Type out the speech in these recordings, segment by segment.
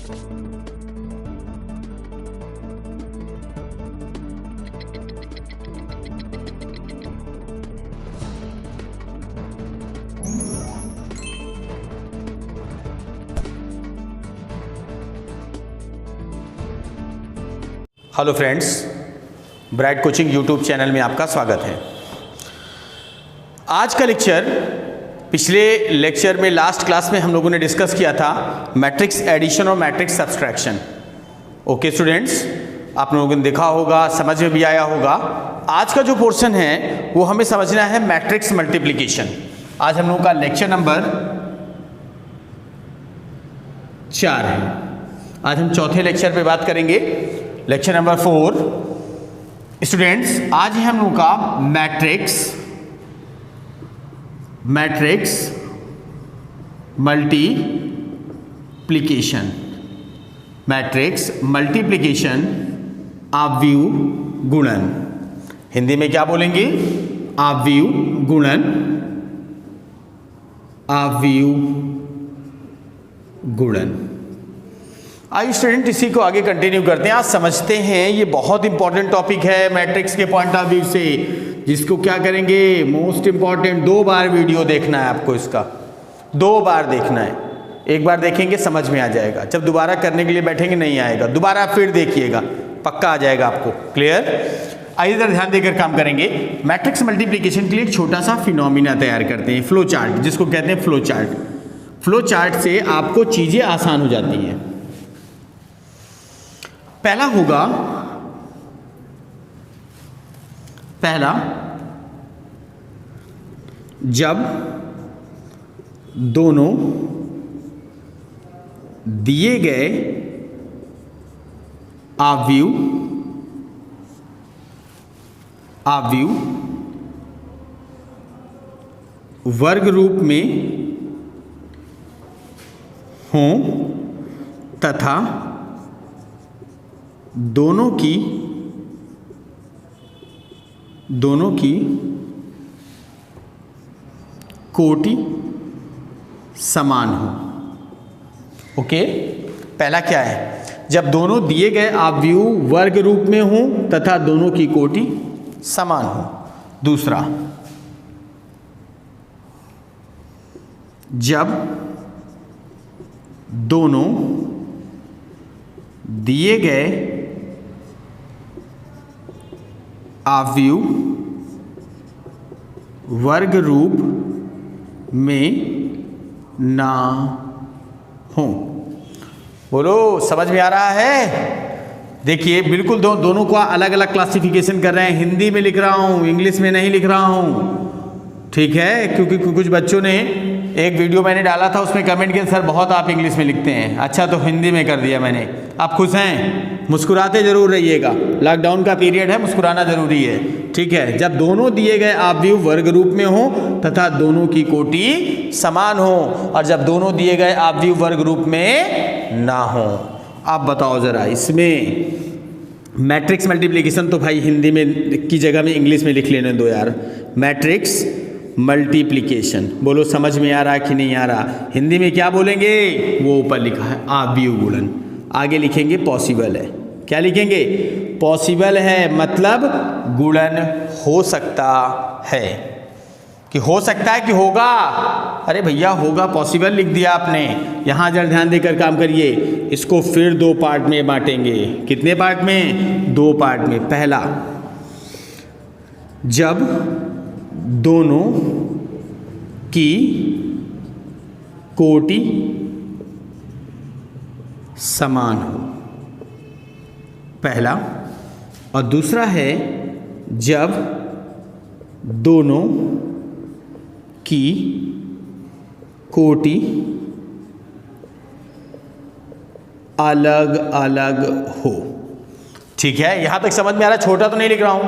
Hello friends, bright coaching YouTube channel में आपका स्वागत है। आज का लेक्चर, पिछले लेक्चर में लास्ट क्लास में हम लोगों ने डिस्कस किया था मैट्रिक्स एडिशन और मैट्रिक्स सब्सट्रैक्शन। ओके स्टूडेंट्स, आप लोगों ने देखा होगा, समझ में भी आया होगा। आज का जो पोर्शन है वो हमें समझना है मैट्रिक्स मल्टीप्लिकेशन। आज हम लोगों का लेक्चर नंबर 4 है। आज हम चौथे लेक्चर पे बात करेंगे, लेक्चर नंबर 4। स्टूडेंट्स, आज है हम लोगों का मैट्रिक्स मल्टीप्लिकेशन। मैट्रिक्स मल्टीप्लिकेशन आव्यूह गुणन। हिंदी में क्या बोलेंगे? आव्यूह गुणन। आव्यूह गुणन। आइए स्टूडेंट, इसी को आगे कंटिन्यू करते हैं। आज समझते हैं, ये बहुत इंपॉर्टेंट टॉपिक है मैट्रिक्स के पॉइंट ऑफ व्यू से, जिसको क्या करेंगे, मोस्ट इंपॉर्टेंट 2 बार वीडियो देखना है आपको। इसका 2 बार देखना है। एक बार देखेंगे समझ में आ जाएगा, जब दोबारा करने के लिए बैठेंगे नहीं आएगा, दोबारा फिर देखिएगा, पक्का आ जाएगा आपको। क्लियर? आइए इधर ध्यान देकर काम करेंगे। मैट्रिक्स मल्टीप्लिकेशन के लिए एक छोटा सा फिनोमिना तैयार करते हैं, फ्लो चार्ट, जिसको कहते हैं फ्लो चार्ट। फ्लो चार्ट से आपको चीजें आसान हो जाती हैं। पहला होगा, जब दोनों दिए गए आव्यूह वर्ग रूप में हों तथा दोनों की कोटि समान हो। ओके, पहला क्या है? जब दोनों दिए गए आव्यूह वर्ग रूप में हों तथा दोनों की कोटि समान हो। दूसरा, जब दोनों दिए गए आव्यूह वर्ग रूप में ना हो। बोलो, समझ में आ रहा है? देखिए, बिल्कुल दोनों का अलग अलग क्लासिफिकेशन कर रहे हैं। हिंदी में लिख रहा हूं, इंग्लिश में नहीं लिख रहा हूं, ठीक है? क्योंकि कुछ बच्चों ने, एक वीडियो मैंने डाला था, उसमें कमेंट किया, सर बहुत आप इंग्लिश में लिखते हैं। अच्छा, तो हिंदी में कर दिया मैंने। आप खुश हैं? मुस्कुराते जरूर रहिएगा, लॉकडाउन का पीरियड है, मुस्कुराना जरूरी है, ठीक है? जब दोनों दिए गए आव्यूह वर्ग रूप में हो तथा दोनों की कोटि समान हो, और जब दोनों दिए गए आव्यूह वर्ग रूप में ना हो। आप बताओ जरा, इसमें मैट्रिक्स मल्टीप्लिकेशन तो भाई हिंदी में की जगह में इंग्लिश में लिख लेने दो यार। मैट्रिक्स मल्टीप्लिकेशन, बोलो समझ में आ रहा है कि नहीं आ रहा? हिंदी में क्या बोलेंगे? वो ऊपर लिखा है आव्यूह गुणन। आगे लिखेंगे पॉसिबल है। क्या लिखेंगे? पॉसिबल है, मतलब गुणन हो सकता है। कि हो सकता है कि होगा? अरे भैया होगा, पॉसिबल लिख दिया आपने। यहां जरा ध्यान देकर काम करिए। इसको फिर 2 पार्ट में बांटेंगे। कितने पार्ट में? 2 पार्ट में। पहला, जब दोनों की कोटि समान हो, पहला। और दूसरा है, जब दोनों की कोटि अलग अलग हो। ठीक है, यहां तक समझ में आ रहा है? छोटा तो नहीं लिख रहा हूं,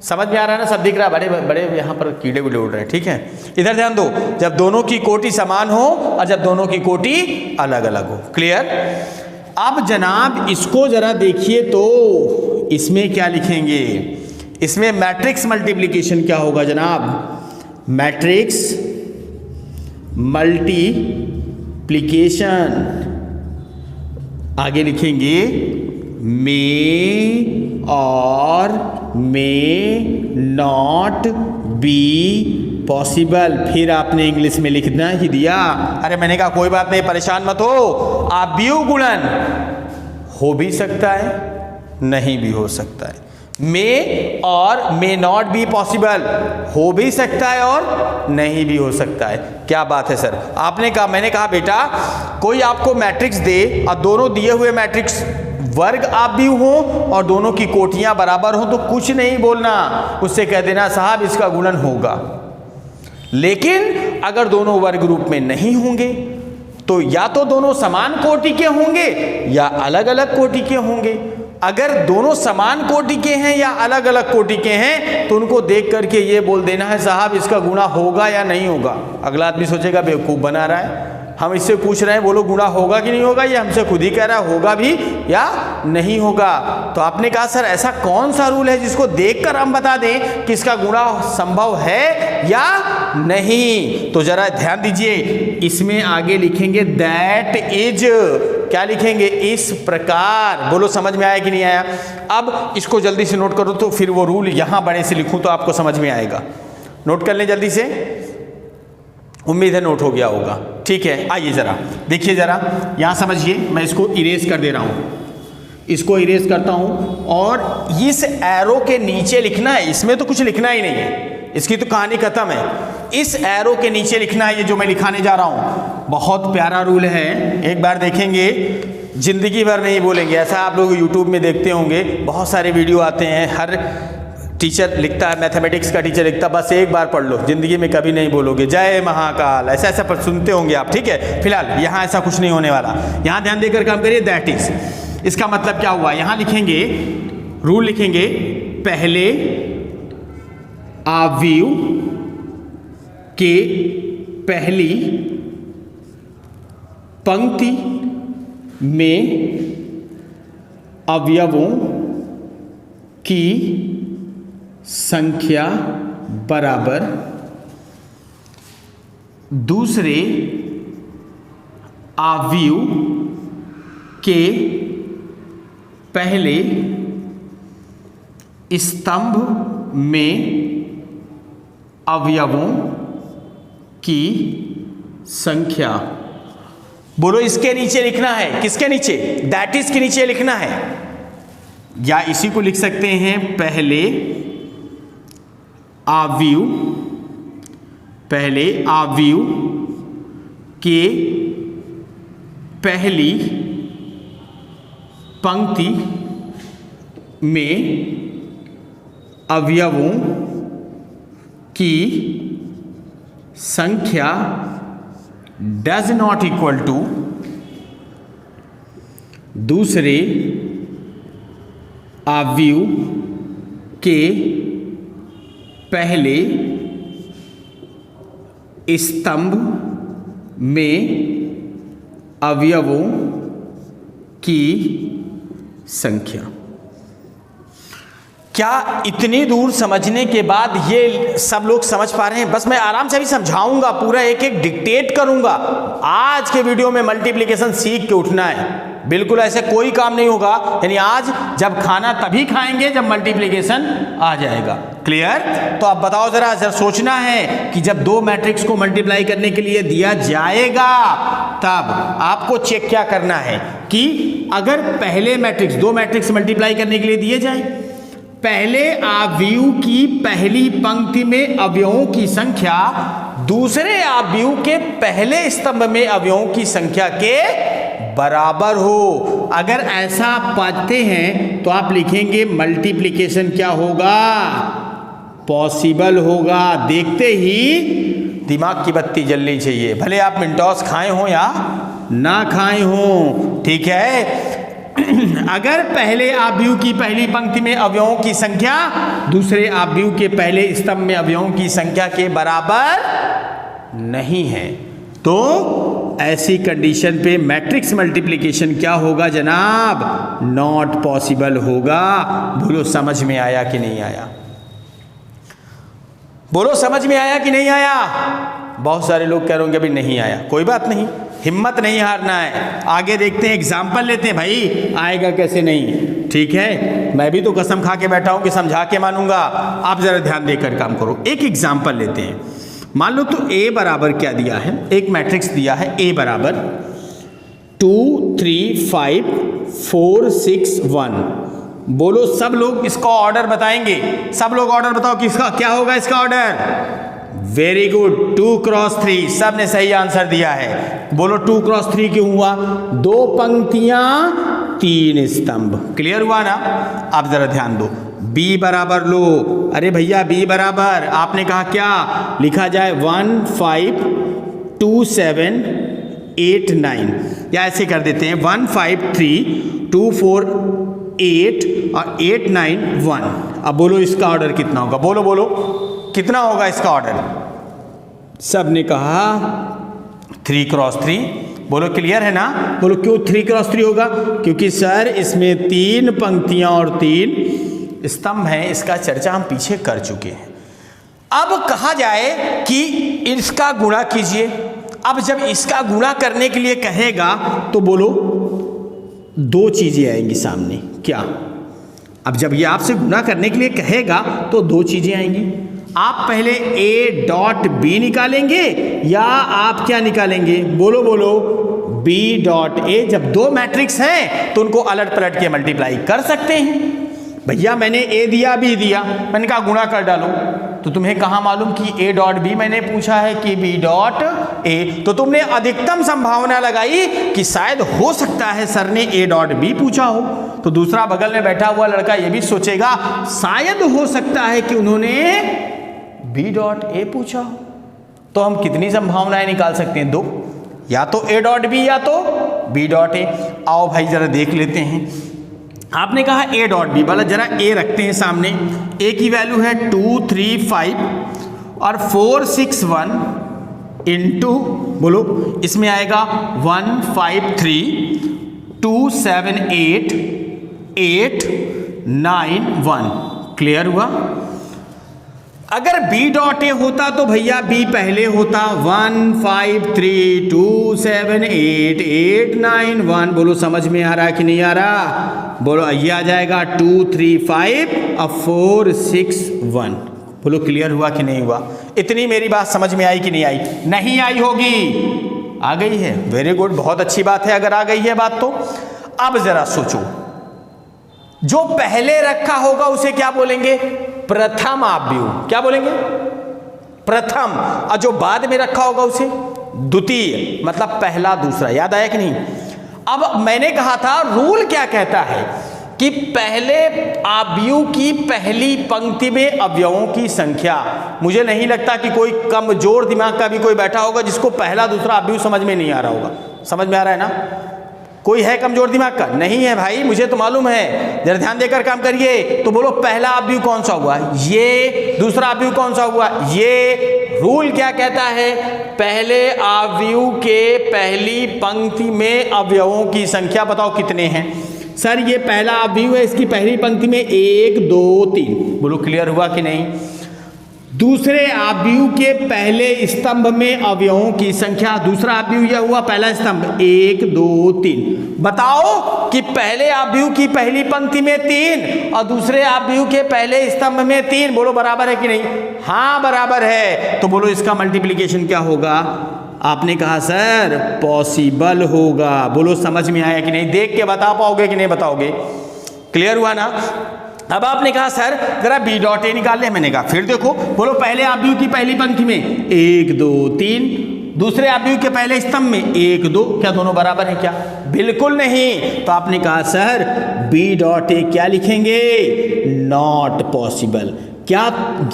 समझ में आ रहा है ना? सब दिख रहा है, बड़े बड़े यहाँ पर कीड़े उड़ रहे हैं, ठीक है? इधर ध्यान दो, जब दोनों की कोटि समान हो और जब दोनों की कोटि अलग अलग हो। क्लियर? अब जनाब इसको जरा देखिए तो इसमें क्या लिखेंगे? इसमें मैट्रिक्स मल्टीप्लिकेशन क्या होगा जनाब? मैट्रिक्स मल्टीप्लिकेशन आगे लिखेंगे मे और मे नॉट बी पॉसिबल। फिर आपने इंग्लिश में लिखना ही दिया। अरे मैंने कहा कोई बात नहीं, परेशान मत हो, आव्यूह गुणन हो भी सकता है, नहीं भी हो सकता है। मे और मे नॉट बी पॉसिबल हो भी सकता है और नहीं भी हो सकता है। क्या बात है सर, आपने कहा, मैंने कहा बेटा कोई आपको मैट्रिक्स दे और दोनों दिए हुए मैट्रिक्स वर्ग आव्यूह हो और दोनों की कोटियां बराबर हो तो कुछ नहीं बोलना, उससे कह देना साहब इसका गुणन होगा। लेकिन अगर दोनों वर्ग रूप में नहीं होंगे तो या तो दोनों समान कोटि के होंगे या अलग अलग कोटि के होंगे। अगर दोनों समान कोटि के हैं या अलग अलग कोटि के हैं तो उनको देख करके ये बोल देना है साहब इसका गुणा होगा या नहीं होगा। अगला आदमी सोचेगा बेवकूफ़ बना रहा है, हम इससे पूछ रहे हैं बोलो गुणा होगा कि नहीं होगा, ये हमसे खुद ही कह रहा है होगा भी या नहीं होगा। तो आपने कहा सर ऐसा कौन सा रूल है जिसको देखकर हम बता दें कि इसका गुणा संभव है या नहीं। तो जरा ध्यान दीजिए, इसमें आगे लिखेंगे दैट इज, क्या लिखेंगे, इस प्रकार। बोलो समझ में आया कि नहीं आया। अब इसको जल्दी से नोट करो तो फिर वो रूल यहां बड़े से लिखूं तो आपको समझ में आएगा। नोट कर लें जल्दी से, उम्मीद है नोट हो गया होगा। ठीक है, आइए जरा देखिए, जरा यहां समझिए, मैं इसको इरेज कर दे रहा हूं, इसको इरेज करता हूं और इस एरो के नीचे लिखना है, इसमें तो कुछ लिखना ही नहीं है, इसकी तो कहानी खत्म है। इस एरो के नीचे लिखना है, ये जो मैं लिखाने जा रहा हूं। बहुत प्यारा रूल है, एक बार देखेंगे जिंदगी भर नहीं बोलेंगे। ऐसा आप लोग यूट्यूब में देखते होंगे, बहुत सारे वीडियो आते हैं, हर टीचर लिखता है, मैथमेटिक्स का टीचर लिखता है बस एक बार पढ़ लो, जिंदगी में कभी नहीं बोलोगे, जय महाकाल, ऐसा ऐसा सुनते होंगे आप। ठीक है, फिलहाल यहाँ ऐसा कुछ नहीं होने वाला, यहाँ ध्यान देकर काम करिए। दैट इज, इसका मतलब क्या हुआ, यहाँ लिखेंगे रूल, लिखेंगे पहले आव्यूह के पहली पंक्ति में अवयवों की संख्या बराबर दूसरे आव्यूह के पहले स्तंभ में अवयवों की संख्या। बोलो इसके नीचे लिखना है, किसके नीचे, दैट इज के नीचे लिखना है, या इसी को लिख सकते हैं पहले आव्यूह के पहली पंक्ति में अवयवों की संख्या डज नॉट इक्वल टू दूसरे आव्यूह के पहले स्तंभ में अवयवों की संख्या। क्या इतनी दूर समझने के बाद ये सब लोग समझ पा रहे हैं? बस मैं आराम से भी समझाऊंगा, पूरा एक एक डिक्टेट करूंगा। आज के वीडियो में मल्टीप्लिकेशन सीख के उठना है, बिल्कुल ऐसे कोई काम नहीं होगा। यानी आज जब खाना तभी खाएंगे जब मल्टीप्लिकेशन आ जाएगा। क्लियर? तो अब बताओ जरा सोचना है कि जब दो मैट्रिक्स को मल्टीप्लाई करने के लिए दिया जाएगा तब आपको चेक क्या करना है कि अगर पहले मैट्रिक्स, दो मैट्रिक्स मल्टीप्लाई करने के लिए दिए जाए, पहले आव्यूह की पहली पंक्ति में अवयवों की संख्या दूसरे आव्यूह के पहले स्तंभ में अवयवों की संख्या के बराबर हो। अगर ऐसा पाते हैं तो आप लिखेंगे मल्टीप्लिकेशन क्या होगा, पॉसिबल होगा। देखते ही दिमाग की बत्ती जलनी चाहिए, भले आप मिंटॉस खाए हो या ना खाए हो। ठीक है, अगर पहले आव्यूह की पहली पंक्ति में अवयवों की संख्या दूसरे आव्यूह के पहले स्तंभ में अवयवों की संख्या के बराबर नहीं है तो ऐसी कंडीशन पे मैट्रिक्स मल्टीप्लिकेशन क्या होगा जनाब, नॉट पॉसिबल होगा। बोलो समझ में आया कि नहीं आया? बोलो समझ में आया कि नहीं आया? बहुत सारे लोग कह रहे होंगे अभी नहीं आया, कोई बात नहीं, हिम्मत नहीं हारना है। आगे देखते हैं, एग्जाम्पल लेते हैं भाई, आएगा कैसे नहीं। ठीक है, मैं भी तो कसम खा के बैठा हूं कि समझा के मानूंगा, आप जरा ध्यान देकर काम करो। एक एग्जाम्पल लेते हैं, मान लो तो A बराबर क्या दिया है, एक मैट्रिक्स दिया है A बराबर 2 3 5 4 6 1। बोलो सब लोग इसका ऑर्डर बताएंगे, सब लोग ऑर्डर बताओ किसका क्या होगा इसका ऑर्डर। वेरी गुड, 2 क्रॉस 3, सब ने सही आंसर दिया है। बोलो 2 क्रॉस 3 क्यों हुआ, 2 पंक्तियां 3 स्तंभ। क्लियर हुआ ना। आप जरा ध्यान दो, B बराबर लो, अरे भैया B बराबर आपने कहा क्या लिखा जाए 1 5 2 7 8 9, या ऐसे कर देते हैं 1 5 3 2 4 8 और 8 9 1। अब बोलो इसका ऑर्डर कितना होगा, बोलो बोलो कितना होगा इसका ऑर्डर। सब ने कहा 3 क्रॉस 3। बोलो क्लियर है ना। बोलो क्यों 3 क्रॉस 3 होगा, क्योंकि सर इसमें 3 पंक्तियां और 3 स्तंभ हैं, इसका चर्चा हम पीछे कर चुके हैं। अब कहा जाए कि इसका गुणा कीजिए। अब जब इसका गुणा करने के लिए कहेगा तो बोलो 2 चीजें आएंगी सामने, क्या। अब जब ये आपसे गुणा करने के लिए कहेगा तो 2 चीजें आएंगी। आप पहले A डॉट B निकालेंगे या आप क्या निकालेंगे, बोलो बोलो B डॉट A। जब 2 मैट्रिक्स हैं तो उनको अलट पलट के मल्टीप्लाई कर सकते हैं। भैया मैंने A दिया B दिया, मैंने कहा गुणा कर डालो, तो तुम्हें कहाँ मालूम कि A डॉट B मैंने पूछा है कि B डॉट A, तो तुमने अधिकतम संभावना लगाई कि शायद हो सकता है सर ने A डॉट B पूछा हो। तो दूसरा बगल में बैठा हुआ लड़का ये भी सोचेगा शायद हो सकता है कि उन्होंने B डॉट A पूछा हो। तो हम कितनी संभावनाएं निकाल सकते हैं, 2, या तो A डॉट B या तो B डॉट A। आओ भाई जरा देख लेते हैं। आपने कहा A डॉट B वाला, जरा A रखते हैं सामने। A की वैल्यू है 2 3 5 और 4 6 1 इंटू, बोलो इसमें आएगा 1 5 3 2 7 8 8 9 1। क्लियर हुआ। अगर B डॉट A होता तो भैया B पहले होता, 1 5 3 2 7 8 8 9 1। बोलो समझ में आ रहा कि नहीं आ रहा। बोलो ये आ जाएगा 2 3 5 और 4 6 1। बोलो क्लियर हुआ कि नहीं हुआ। इतनी मेरी बात समझ में आई कि नहीं आई, नहीं आई होगी, आ गई है। वेरी गुड, बहुत अच्छी बात है अगर आ गई है बात तो। अब जरा सोचो, जो पहले रखा होगा उसे क्या बोलेंगे, प्रथम आव्यूह। क्या बोलेंगे, प्रथम। और जो बाद में रखा होगा उसे द्वितीय, मतलब पहला दूसरा। याद आया कि नहीं। अब मैंने कहा था रूल क्या कहता है कि पहले आव्यूह की पहली पंक्ति में अवयवों की संख्या। मुझे नहीं लगता कि कोई कमजोर दिमाग का भी कोई बैठा होगा जिसको पहला दूसरा आव्यूह समझ में नहीं आ रहा होगा। समझ में आ रहा है ना। कोई है कमजोर दिमाग का, नहीं है भाई, मुझे तो मालूम है। जरा ध्यान देकर काम करिए। तो बोलो पहला आव्यूह कौन सा हुआ, ये। दूसरा आव्यूह कौन सा हुआ, ये। रूल क्या कहता है, पहले आव्यूह के पहली पंक्ति में अवयवों की संख्या बताओ कितने हैं। सर ये पहला आव्यूह है, इसकी पहली पंक्ति में 1 2 3। बोलो क्लियर हुआ कि नहीं। दूसरे आव्यूह के पहले स्तंभ में अवयवों की संख्या, दूसरा आव्यूह यह हुआ पहला स्तंभ 1 2 3। बताओ कि पहले आव्यूह की पहली पंक्ति में 3 और दूसरे आव्यूह के पहले स्तंभ में 3। बोलो बराबर है कि नहीं। हाँ बराबर है। तो बोलो इसका मल्टीप्लिकेशन क्या होगा। आपने कहा सर पॉसिबल होगा। बोलो समझ में आया कि नहीं, देख के बता पाओगे कि नहीं बताओगे। क्लियर हुआ ना। अब आपने कहा सर जरा B डॉट A निकाल ले। मैंने कहा फिर देखो, बोलो पहले आव्यूह की पहली पंक्ति में 1 2 3, दूसरे आव्यूह के पहले स्तंभ में 1 2। क्या दोनों बराबर हैं क्या, बिल्कुल नहीं। तो आपने कहा सर B डॉट A क्या लिखेंगे, नॉट पॉसिबल। क्या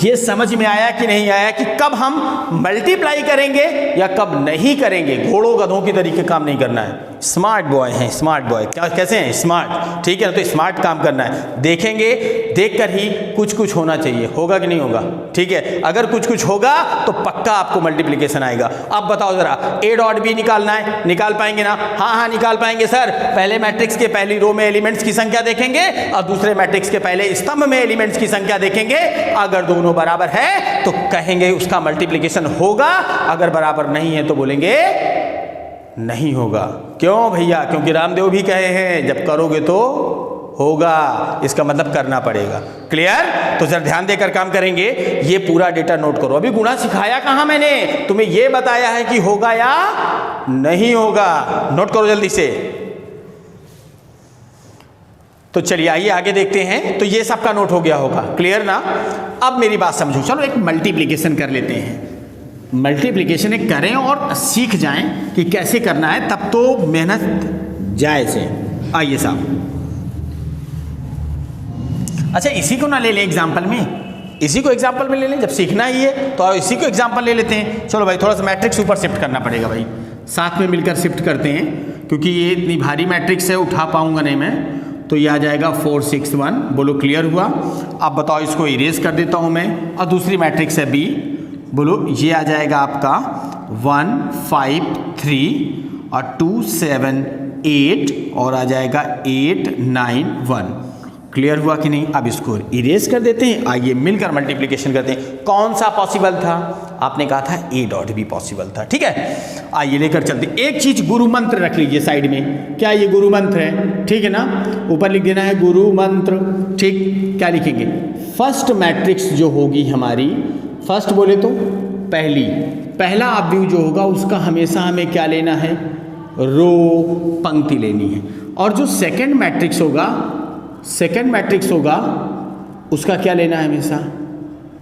ये समझ में आया कि नहीं आया कि कब हम मल्टीप्लाई करेंगे या कब नहीं करेंगे। घोड़ों गधों की तरीके काम नहीं करना है। स्मार्ट बॉय हैं, स्मार्ट बॉय। क्या कैसे हैं, स्मार्ट। ठीक है ना, तो स्मार्ट काम करना है। देखेंगे, देखकर ही कुछ कुछ होना चाहिए। होगा कि नहीं होगा। ठीक है, अगर कुछ कुछ होगा तो पक्का आपको मल्टीप्लिकेशन आएगा। अब बताओ जरा A डॉट B निकालना है, निकाल पाएंगे ना। हाँ हाँ निकाल पाएंगे सर। पहले मैट्रिक्स के पहली रो में एलिमेंट्स की संख्या देखेंगे और दूसरे मैट्रिक्स के पहले स्तंभ में एलिमेंट्स की संख्या देखेंगे। अगर दोनों बराबर है तो कहेंगे उसका मल्टीप्लिकेशन होगा, अगर बराबर नहीं है तो बोलेंगे नहीं होगा। क्यों भैया? क्योंकि रामदेव भी कहे हैं जब करोगे तो होगा, इसका मतलब करना पड़ेगा। क्लियर? तो जरा ध्यान देकर काम करेंगे। ये पूरा डेटा नोट करो। अभी गुणा सिखाया कहाँ मैंने? तुम्हें ये बताया है कि होगा या नहीं होगा। नोट करो जल्दी से। तो चलिए आइए आगे देखते हैं। तो ये सबका नोट हो गया होगा। क्लियर ना? अब मेरी बात समझो। चलो एक मल्टीप्लिकेशन कर लेते हैं। मल्टीप्लिकेशन एक करें और सीख जाएं कि कैसे करना है, तब तो मेहनत जायज़ है। आइए साहब, अच्छा इसी को ना ले लें एग्जाम्पल में, इसी को एग्जाम्पल में ले लें। जब सीखना ही है तो इसी को एग्जाम्पल ले लेते हैं। चलो भाई, थोड़ा सा मैट्रिक्स ऊपर शिफ्ट करना पड़ेगा भाई, साथ में मिलकर शिफ्ट करते हैं, क्योंकि ये इतनी भारी मैट्रिक्स है, उठा पाऊंगा नहीं मैं। तो ये आ जाएगा 4 6 1। बोलो क्लियर हुआ? अब बताओ, इसको इरेज कर देता हूँ मैं। और दूसरी मैट्रिक्स है बी। बोलो ये आ जाएगा आपका 1 5 3 और 2 7 8 और आ जाएगा 8 9 1। क्लियर हुआ कि नहीं? अब इसको इरेज कर देते हैं। आइए मिलकर मल्टीप्लिकेशन करते हैं। कौन सा पॉसिबल था? आपने कहा था ए डॉट भी पॉसिबल था। ठीक है, आइए लेकर चलते। एक चीज गुरु मंत्र रख लीजिए साइड में। क्या ये गुरु मंत्र है? ठीक है ना? ऊपर लिख देना है गुरु मंत्र। ठीक, क्या लिखेंगे? फर्स्ट मैट्रिक्स जो होगी हमारी, फर्स्ट बोले तो पहला अवयव जो होगा उसका हमेशा हमें क्या लेना है? रो, पंक्ति लेनी है। और जो सेकंड मैट्रिक्स होगा उसका क्या लेना है? हमेशा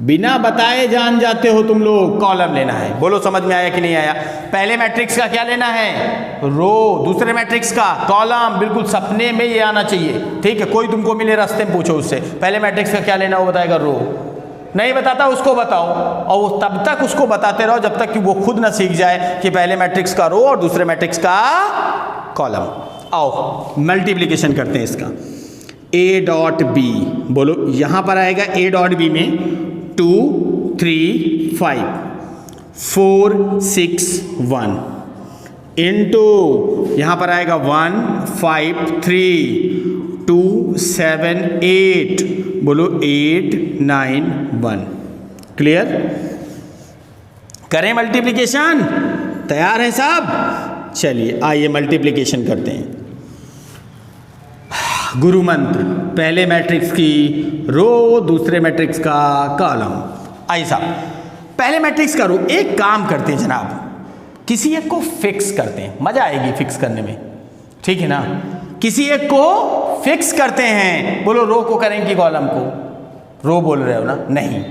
बिना बताए जान जाते हो तुम लोग, कॉलम लेना है। बोलो समझ में आया कि नहीं आया? पहले मैट्रिक्स का क्या लेना है? रो। दूसरे मैट्रिक्स का कॉलम। बिल्कुल सपने में ये आना चाहिए। ठीक है, कोई तुमको मिले रास्ते में पूछो उससे पहले मैट्रिक्स का क्या लेना, वो बताएगा रो। नहीं बताता उसको बताओ, और वो तब तक उसको बताते रहो जब तक कि वो खुद ना सीख जाए कि पहले मैट्रिक्स का रो और दूसरे मैट्रिक्स का कॉलम। आओ मल्टीप्लिकेशन करते हैं इसका। ए डॉट बी, बोलो यहां पर आएगा ए डॉट बी में 2 3 5 4 6 1 इंटू यहां पर आएगा 1 5 3 2 7 8। बोलो 8 9 1। क्लियर? करें मल्टीप्लिकेशन? तैयार है साहब? चलिए आइए मल्टीप्लिकेशन करते हैं। गुरु मंत्र, पहले मैट्रिक्स की रो, दूसरे मैट्रिक्स का कॉलम। आइए साहब, पहले मैट्रिक्स का रो। एक काम करते हैं जनाब, किसी एक को फिक्स करते हैं, मजा आएगी फिक्स करने में। ठीक है ना? किसी एक को फिक्स करते हैं। बोलो रो को करें कि कॉलम को? रो बोल रहे हो ना? नहीं,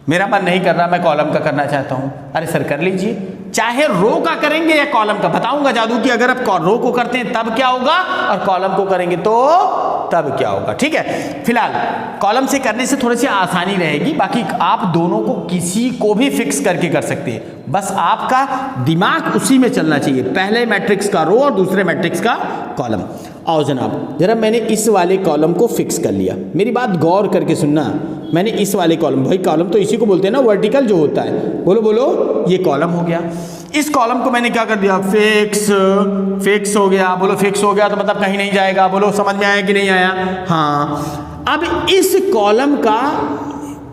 मेरा मन नहीं कर रहा, मैं कॉलम का करना चाहता हूं। अरे सर कर लीजिए, चाहे रो का करेंगे या कॉलम का। बताऊंगा जादू कि अगर आप रो को करते हैं तब क्या होगा और कॉलम को करेंगे तो तब क्या होगा। ठीक है, फिलहाल कॉलम से करने से थोड़ी सी आसानी रहेगी, बाकी आप दोनों को किसी को भी फिक्स करके कर सकते हैं। बस आपका दिमाग उसी में चलना चाहिए, पहले मैट्रिक्स का रो और दूसरे मैट्रिक्स का कॉलम। आओ जनाब, जरा मैंने इस वाले कॉलम को फिक्स कर लिया। मेरी बात गौर करके सुनना। मैंने इस वाले कॉलम, भाई कॉलम तो इसी को बोलते हैं ना, वर्टिकल जो होता है। बोलो बोलो, ये कॉलम हो गया। इस कॉलम को मैंने क्या कर दिया? फिक्स हो गया। बोलो फिक्स हो गया तो मतलब कहीं नहीं जाएगा। बोलो समझ में आया कि नहीं आया? हाँ। अब इस कॉलम का,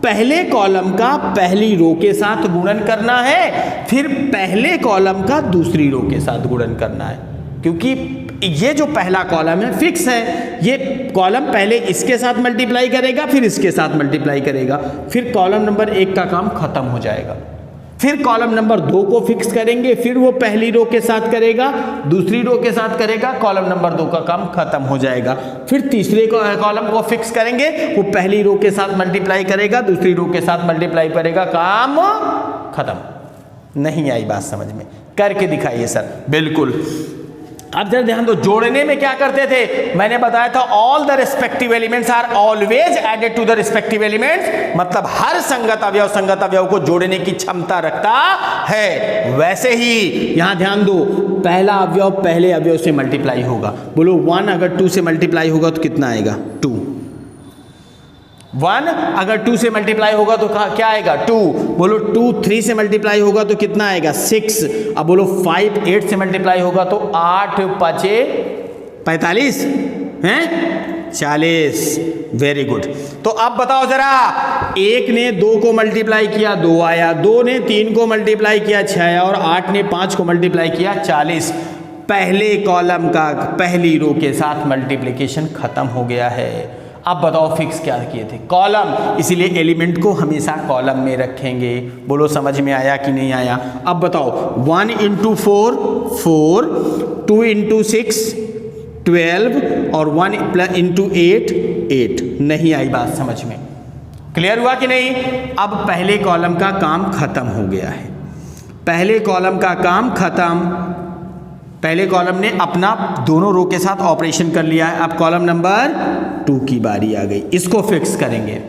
पहले कॉलम का पहली रो के साथ गुणन करना है, फिर पहले कॉलम का दूसरी रो के साथ गुणन करना है, क्योंकि ये जो पहला कॉलम है फिक्स है। ये कॉलम पहले इसके साथ मल्टीप्लाई करेगा, फिर इसके साथ मल्टीप्लाई करेगा, फिर कॉलम नंबर 1 का काम खत्म हो जाएगा। फिर कॉलम नंबर 2 को फिक्स करेंगे, फिर वो पहली रो के साथ करेगा, दूसरी रो के साथ करेगा, कॉलम नंबर 2 का काम खत्म हो जाएगा। फिर तीसरे कॉलम को फिक्स करेंगे, वो पहली रो के साथ मल्टीप्लाई करेगा, दूसरी रो के साथ मल्टीप्लाई करेगा, काम खत्म। नहीं आई बात समझ में? करके दिखाइए सर। बिल्कुल। अब जरा ध्यान दो, जोड़ने में क्या करते थे? मैंने बताया था all the respective elements are always added to the respective elements, मतलब हर संगत अवयव को जोड़ने की क्षमता रखता है। वैसे ही यहां ध्यान दो, पहला अवयव पहले अवयव से मल्टीप्लाई होगा। बोलो 1 अगर 2 से मल्टीप्लाई होगा तो कितना आएगा? 2। 1 अगर 2 से मल्टीप्लाई होगा तो क्या आएगा? 2। बोलो 2 3 से मल्टीप्लाई होगा तो कितना आएगा? 6। अब बोलो 5 8 से मल्टीप्लाई होगा तो 8 5 45 हैं 40। Very good. तो अब बताओ जरा, 1 ने 2 को मल्टीप्लाई किया 2 आया, 2 ने 3 को मल्टीप्लाई किया 6 आया, और 8 ने 5 को मल्टीप्लाई किया 40। पहले कॉलम का पहली रो के साथ मल्टीप्लिकेशन खत्म हो गया है। अब बताओ फिक्स क्या किए थे, कॉलम, इसीलिए एलिमेंट को हमेशा कॉलम में रखेंगे। बोलो समझ में आया कि नहीं आया। अब बताओ 1 × 4 4, 2 × 6 12 और 1 × 8 8। नहीं आई बात समझ में, क्लियर हुआ कि नहीं। अब पहले कॉलम का काम खत्म हो गया है, पहले कॉलम का काम खत्म। पहले कॉलम ने अपना दोनों रो के साथ ऑपरेशन कर लिया है। अब कॉलम नंबर 2 की बारी आ गई, इसको फिक्स करेंगे।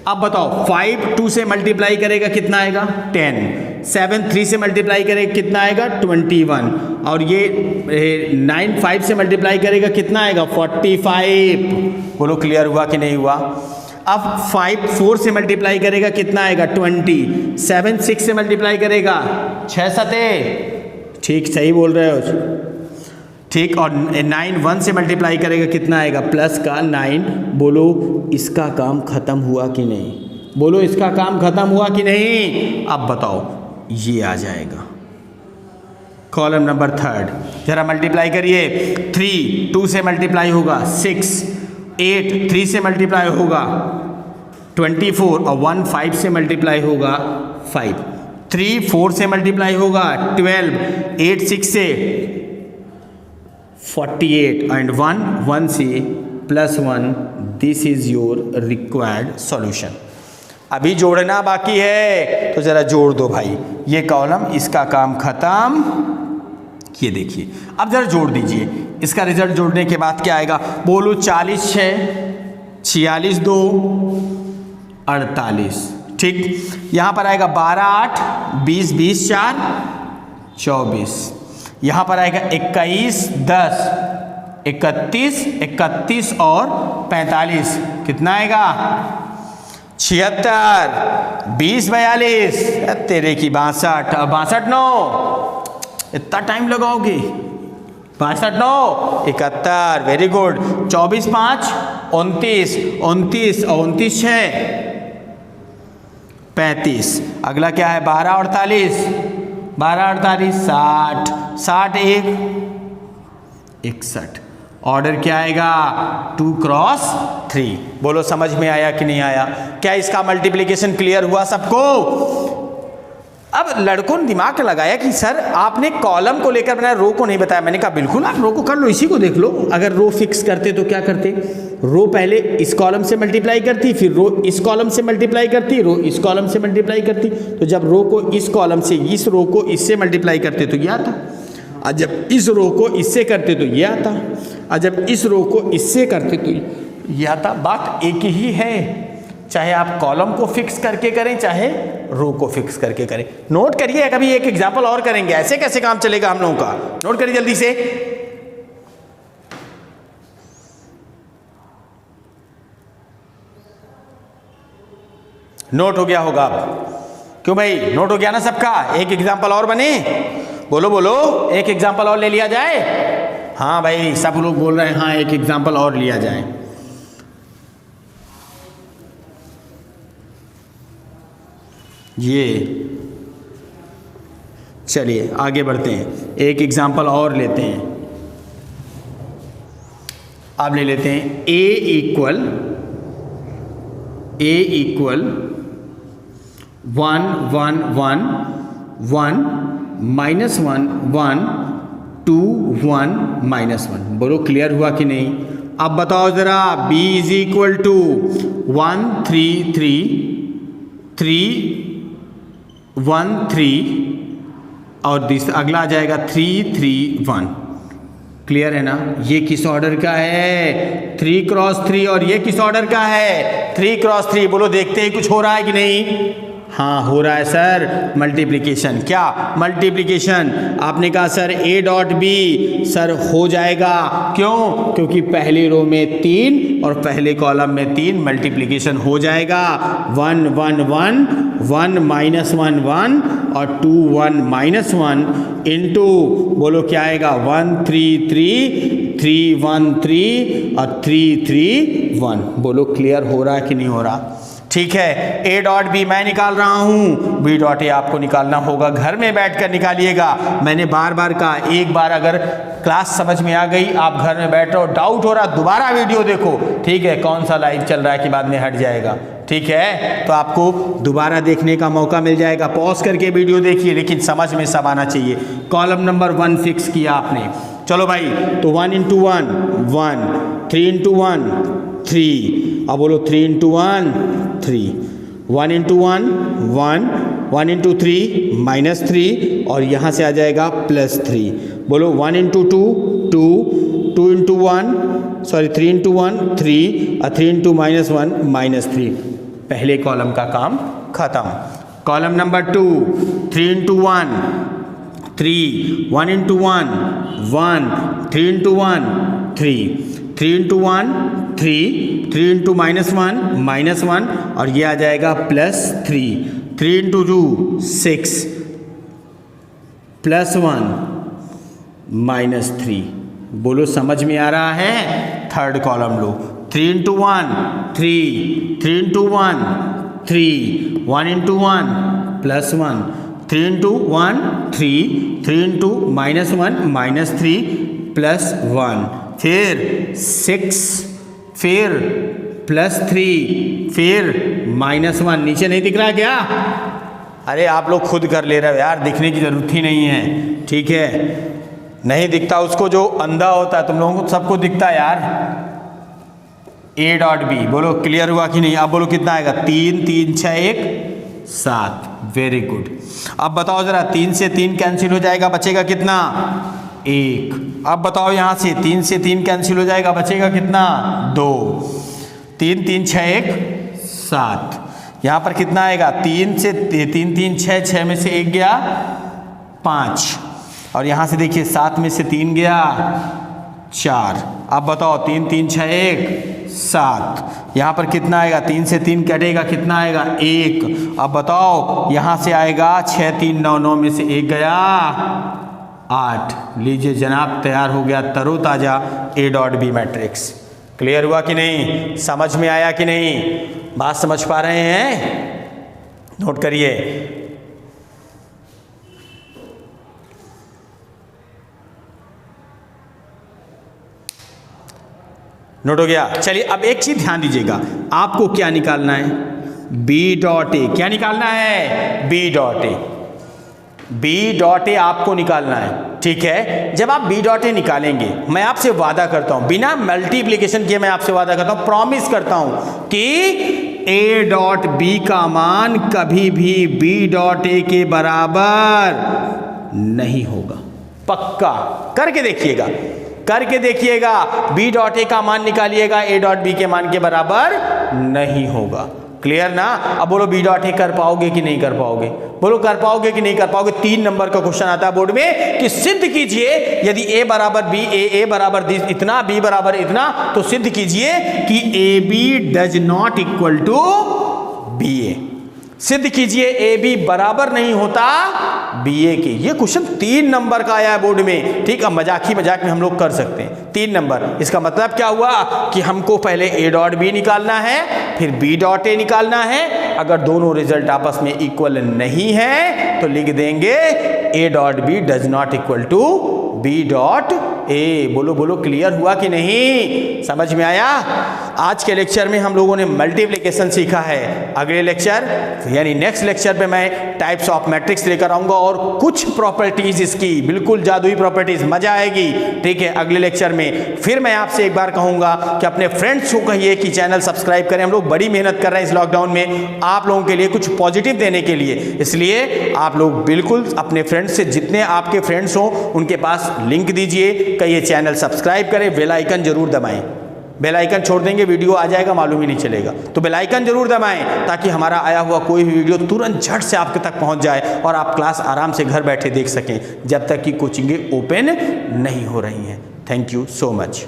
अब बताओ 5 2 से मल्टीप्लाई करेगा कितना आएगा 10, 7 3 से मल्टीप्लाई करेगा कितना आएगा 21, और ये 9 5 से मल्टीप्लाई करेगा कितना आएगा 45। बोलो क्लियर हुआ कि नहीं हुआ। अब 5 4 से मल्टीप्लाई करेगा कितना आएगा 20, 7 6 से मल्टीप्लाई करेगा 6 7, ठीक सही बोल रहे हो, ठीक। और 9 1 से मल्टीप्लाई करेगा कितना आएगा प्लस का 9। बोलो इसका काम खत्म हुआ कि नहीं, बोलो इसका काम खत्म हुआ कि नहीं। अब बताओ ये आ जाएगा कॉलम नंबर 3, जरा मल्टीप्लाई करिए। 3 2 से मल्टीप्लाई होगा 6, 8 3 से मल्टीप्लाई होगा 24, और 1 5 से मल्टीप्लाई होगा 5, 3 4 से मल्टीप्लाई होगा 12, 8 6 से 48, एंड 1 1 से +1। This is your required solution. अभी जोड़ना बाकी है तो जरा जोड़ दो भाई, ये कॉलम इसका काम खत्म। ये देखिए अब जरा जोड़ दीजिए, इसका रिजल्ट जोड़ने के बाद क्या आएगा, बोलो 40 6 46 2 48, ठीक। यहाँ पर आएगा 12 8 20 20 4 24, यहाँ पर आएगा 21 10 31 31 और 45, कितना आएगा 76 20 42, तेरे की 62, 62 9, इतना टाइम लगाओगे 62 9 71, वेरी गुड। 24 5 29 29 और 29 6 35, अगला क्या है 12 48 12 48 60 60 1 61, ऑर्डर क्या आएगा 2 × 3। बोलो समझ में आया कि नहीं आया। क्या इसका मल्टीप्लिकेशन क्लियर हुआ सबको। अब लड़कों ने दिमाग लगाया कि सर आपने कॉलम को लेकर बनाया, रो को नहीं बताया। मैंने कहा बिल्कुल आप रो को कर लो, इसी को देख लो। अगर रो फिक्स करते तो क्या करते, रो पहले इस कॉलम से मल्टीप्लाई करती, फिर रो इस कॉलम से मल्टीप्लाई करती, रो इस कॉलम से मल्टीप्लाई करती। तो जब रो को इस कॉलम से इस रो को इससे मल्टीप्लाई करते तो ये आता, और जब इस रो को इससे करते तो ये आता, और जब इस रो को इससे करते तो ये आता। बात एक ही है, चाहे आप कॉलम को फिक्स करके करें चाहे रो को फिक्स करके करें। नोट करिए, कभी एक एग्जाम्पल और करेंगे, ऐसे कैसे काम चलेगा हम लोगों का। नोट करिए जल्दी से। नोट हो गया होगा अब, क्यों भाई नोट हो गया ना सबका। एक एग्जाम्पल और बने, बोलो बोलो, एक एग्जाम्पल और ले लिया जाए। हाँ भाई सब लोग बोल रहे हैं हाँ एक एग्जाम्पल और लिया जाए। ये चलिए आगे बढ़ते हैं, एक एग्जाम्पल और लेते हैं। अब ले लेते हैं a इक्वल 1 1 1 1 -1 1 2 1 -1। बोलो क्लियर हुआ कि नहीं। अब बताओ जरा b इज इक्वल टू 1 3 3 3 1 3 और अगला आ जाएगा 3 3 1। क्लियर है ना। ये किस ऑर्डर का है 3 × 3 और ये किस ऑर्डर का है 3 × 3। बोलो देखते हैं कुछ हो रहा है कि नहीं। हाँ हो रहा है सर, मल्टीप्लिकेशन। क्या मल्टीप्लिकेशन, आपने कहा sir a dot b, sir हो जाएगा। क्यों, क्योंकि पहली रो में 3 और पहले कॉलम में 3, मल्टीप्लिकेशन हो जाएगा। 1 1 1 1 -1 1 और 2 1 -1 इंटू, बोलो क्या आएगा 1 3 3 3 1 3 और 3 3 1। बोलो क्लियर हो रहा है कि नहीं हो रहा? ठीक है, ए डॉट बी मैं निकाल रहा हूं, बी डॉट ए आपको निकालना होगा, घर में बैठकर निकालिएगा। मैंने बार बार कहा, एक बार अगर क्लास समझ में आ गई, आप घर में बैठ रहे हो, डाउट हो रहा, दोबारा वीडियो देखो, ठीक है, कौन सा लाइव चल रहा है कि बाद में हट जाएगा, ठीक है, तो आपको दोबारा देखने का मौका मिल जाएगा। पॉज करके वीडियो देखिए, लेकिन समझ में सब आना चाहिए। कॉलम नंबर 1 फिक्स किया आपने, चलो भाई, तो 1 × 1 1, 3 × 1 3, अब बोलो 3 × 1 3, 1 × 1 1, 1 × 3 -3, और यहाँ से आ जाएगा +3। बोलो 1 × 2 2, 2 × 1 सॉरी 3 × 1 3, और 3 × -1 -3। पहले कॉलम का काम खत्म। कॉलम नंबर 2, 3 × 1 3, 1 × 1 1, 3 × 1 3, 3 × 1 3, 3 × -1 और ये आ जाएगा +3, 3 × 2 6 +1 -3। बोलो समझ में आ रहा है? थर्ड कॉलम लो, 3 × 1 3, 3 × 1 3, 1 × 1 +1, 3 × 1 3, 3 × -1 -3 +1, फिर 6, फिर +3, फिर -1। नीचे नहीं दिख रहा क्या? अरे आप लोग खुद कर ले रहे हो यार, दिखने की जरूरत ही नहीं है, ठीक है, नहीं दिखता उसको जो अंधा होता है, तुम लोगों को सबको दिखता है यार। ए डॉट बी, बोलो क्लियर हुआ कि नहीं? अब बोलो कितना आएगा? 3 3 6 1 7, वेरी गुड। अब बताओ जरा, 3 से 3 कैंसिल हो जाएगा, बचेगा कितना? 1। अब बताओ यहाँ से 3 से 3 कैंसिल हो जाएगा, बचेगा कितना? 2। 3 3 6 1 7, यहाँ पर कितना आएगा? 3 से 3 3 6, 6 में से 1 गया 5, और यहाँ से देखिए 7 में से 3 गया 4। अब बताओ 3 3 6 1 7, यहाँ पर कितना आएगा? 3 से 3 कटेगा, कितना आएगा? 1। अब बताओ यहाँ से आएगा 6 3 9, 9 में से 1 गया 8। लीजिए जनाब, तैयार हो गया तरोताज़ा A dot B matrix. Clear हुआ कि नहीं? समझ में आया कि नहीं? बात समझ पा रहे हैं? नोट करिए। नोट हो गया? चलिए अब एक चीज ध्यान दीजिएगा, आपको क्या निकालना है? B dot A. क्या निकालना है? B dot A. B dot A आपको निकालना है, ठीक है। जब आप बी डॉट ए निकालेंगे, मैं आपसे वादा करता हूं, बिना मल्टीप्लिकेशन किए मैं आपसे वादा करता हूं, प्रॉमिस करता हूं कि ए डॉट बी का मान कभी भी बी डॉट ए के बराबर नहीं होगा। पक्का करके देखिएगा, करके देखिएगा, बी डॉट ए का मान निकालिएगा, ए डॉट बी के मान के बराबर नहीं होगा। क्लियर ना? अब बोलो बी डॉट ए कर पाओगे कि नहीं कर पाओगे? बोलो कर पाओगे कि नहीं कर पाओगे? 3 नंबर का क्वेश्चन आता है बोर्ड में कि सिद्ध कीजिए यदि ए बराबर बी, ए बराबर इतना, बी बराबर इतना, तो सिद्ध कीजिए कि A B does not equal to B A. सिद्ध कीजिए ए बी बराबर नहीं होता बी ए के। ये क्वेश्चन 3 नंबर का आया है बोर्ड में, ठीक है। मजाक में हम लोग कर सकते हैं 3 नंबर। इसका मतलब क्या हुआ कि हमको पहले ए डॉट बी निकालना है, फिर बी डॉट ए निकालना है। अगर दोनों रिजल्ट आपस में इक्वल नहीं है तो लिख देंगे A dot B does not equal to B dot A. बोलो बोलो क्लियर हुआ कि नहीं? समझ में आया? आज के लेक्चर में हम लोगों ने मल्टीप्लिकेशन सीखा है। अगले लेक्चर यानी नेक्स्ट लेक्चर पे मैं टाइप्स ऑफ मैट्रिक्स लेकर आऊंगा और कुछ प्रॉपर्टीज इसकी, बिल्कुल जादुई प्रॉपर्टीज, मजा आएगी, ठीक है। अगले लेक्चर में फिर मैं आपसे एक बार कहूंगा कि अपने फ्रेंड्स को कहिए कि चैनल सब्सक्राइब करें। हम लोग बड़ी मेहनत कर रहे हैं इस लॉकडाउन में आप लोगों के लिए कुछ पॉजिटिव देने के लिए, इसलिए आप लोग बिल्कुल अपने फ्रेंड्स से, जितने आपके फ्रेंड्स हो उनके पास लिंक दीजिए, कहिए चैनल सब्सक्राइब करें, बेल आइकन जरूर दबाएं। बेल आइकन छोड़ देंगे वीडियो आ जाएगा, मालूम ही नहीं चलेगा। तो बेल आइकन जरूर दबाएं ताकि हमारा आया हुआ कोई भी वीडियो तुरंत झट से आपके तक पहुंच जाए और आप क्लास आराम से घर बैठे देख सकें, जब तक कि कोचिंगें ओपन नहीं हो रही हैं। Thank you so much.